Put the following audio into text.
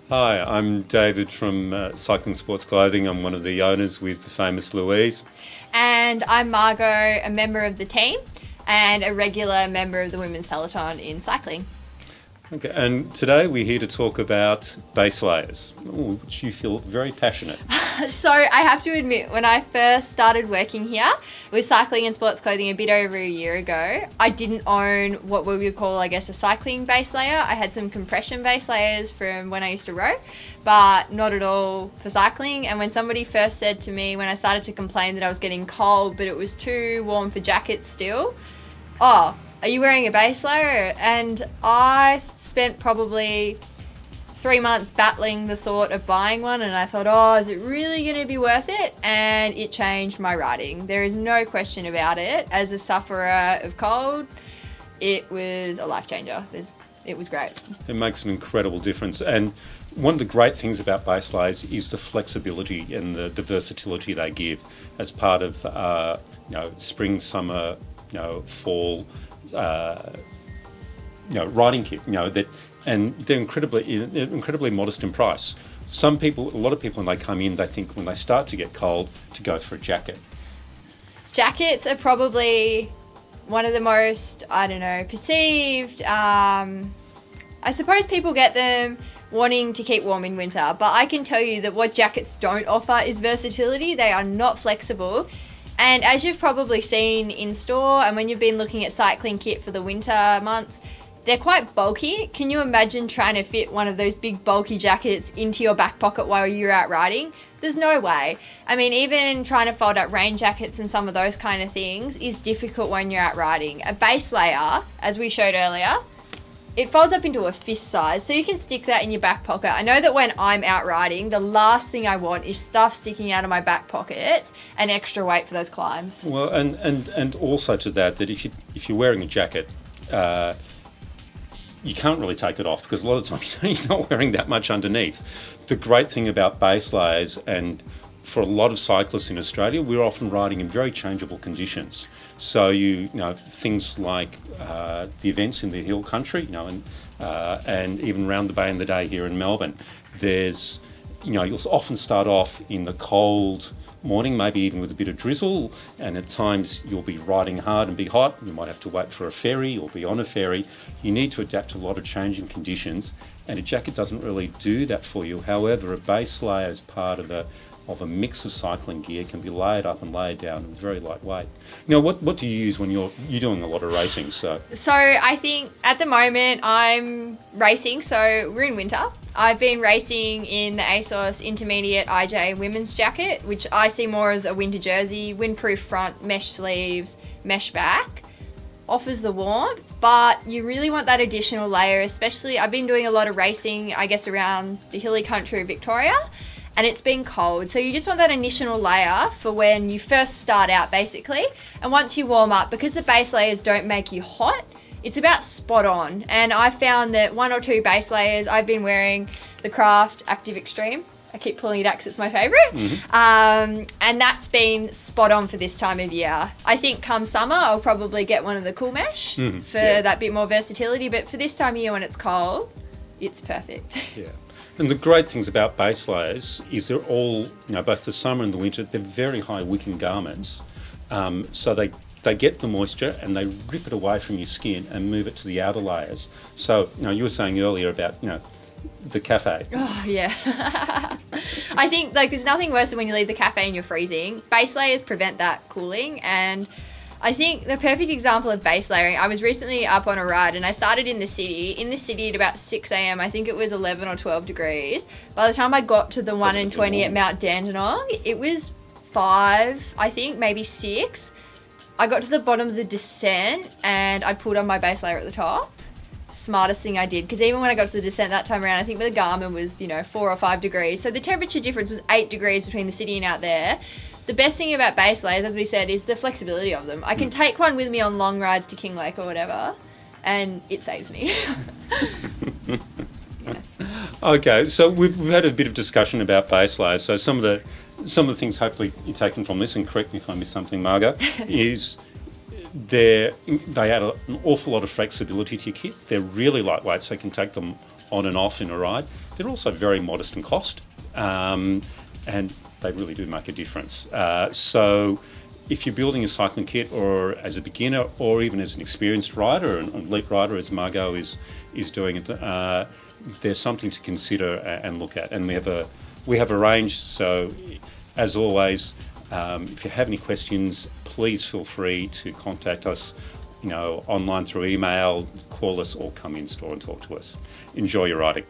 Hi, I'm David from Cycling Sports Clothing. I'm one of the owners with the famous Louise. And I'm Margeaux, a member of the team and a regular member of the women's peloton in cycling. Okay, and today we're here to talk about base layers, which you feel very passionate. So I have to admit, when I first started working here with cycling and sports clothing a bit over a year ago, I didn't own what we would call, I guess, a cycling base layer. I had some compression base layers from when I used to row, but not at all for cycling. And when somebody first said to me, when I started to complain that I was getting cold, but it was too warm for jackets still, oh, are you wearing a base layer? And I spent probably 3 months battling the thought of buying one, and I thought, oh, is it really going to be worth it? And it changed my riding. There is no question about it. As a sufferer of cold, it was a life changer. It was great. It makes an incredible difference. And one of the great things about base layers is the flexibility and the versatility they give as part of spring, summer, fall, riding kit. And they're incredibly modest in price. A lot of people, when they come in, they think when they start to get cold to go for a jacket. Jackets are probably one of the most, perceived. I suppose people get them wanting to keep warm in winter, but I can tell you that what jackets don't offer is versatility. They are not flexible. And as you've probably seen in store and when you've been looking at cycling kit for the winter months, they're quite bulky. Can you imagine trying to fit one of those big bulky jackets into your back pocket while you're out riding? There's no way. I mean, even trying to fold up rain jackets and some of those kind of things is difficult when you're out riding. A base layer, as we showed earlier, it folds up into a fist size, so you can stick that in your back pocket. I know that when I'm out riding, the last thing I want is stuff sticking out of my back pocket and extra weight for those climbs. Well, and also to that if you're wearing a jacket, you can't really take it off because a lot of the time you're not wearing that much underneath. The great thing about base layers, and for a lot of cyclists in Australia, we're often riding in very changeable conditions. So things like the events in the hill country, and even around the Bay in the day here in Melbourne, you'll often start off in the cold morning, maybe even with a bit of drizzle, and at times you'll be riding hard and be hot. You might have to wait for a ferry or be on a ferry. You need to adapt to a lot of changing conditions, and a jacket doesn't really do that for you. However, a base layer as part of a mix of cycling gear can be layered up and layered down and very lightweight. What do you use when you're doing a lot of racing? So I think at the moment I'm racing, so we're in winter. I've been racing in the ASOS Intermediate IJ women's jacket, which I see more as a winter jersey, windproof front, mesh sleeves, mesh back. Offers the warmth, but you really want that additional layer, especially I've been doing a lot of racing, I guess, around the hilly country of Victoria, and it's been cold. So you just want that initial layer for when you first start out, basically. And once you warm up, because the base layers don't make you hot, it's about spot on. And I found that 1 or 2 base layers, I've been wearing the Craft Active Extreme. I keep pulling it out because it's my favourite. Mm-hmm. And that's been spot on for this time of year. I think come summer, I'll probably get one of the cool mesh for that bit more versatility. But for this time of year when it's cold, it's perfect. Yeah. And the great things about base layers is they're all, both the summer and the winter, they're very high wicking garments. So they get the moisture and they rip it away from your skin and move it to the outer layers. So, you were saying earlier about, the café. Oh, yeah. I think there's nothing worse than when you leave the cafe and you're freezing. Base layers prevent that cooling, and I think the perfect example of base layering, I was recently up on a ride and I started in the city at about 6 a.m. I think it was 11 or 12 degrees. By the time I got to the 1 and 20 at Mount Dandenong, it was 5, I think, maybe 6. I got to the bottom of the descent and I pulled on my base layer at the top. Smartest thing I did, because even when I got to the descent that time around, I think with the Garmin was 4 or 5 degrees, so the temperature difference was 8 degrees between the city and out there. The best thing about base layers, as we said, is the flexibility of them. I can take one with me on long rides to Kinglake or whatever, and it saves me. Yeah. Okay, so we've had a bit of discussion about base layers. So some of the things hopefully you've taken from this, and correct me if I missed something, Margeaux, is they add an awful lot of flexibility to your kit. They're really lightweight, so you can take them on and off in a ride. They're also very modest in cost, and they really do make a difference. So if you're building a cycling kit, or as a beginner, or even as an experienced rider, an elite rider as Margeaux is doing it, there's something to consider and look at. And we have a range. So as always, if you have any questions, please feel free to contact us, online through email, call us, or come in store and talk to us. Enjoy your riding.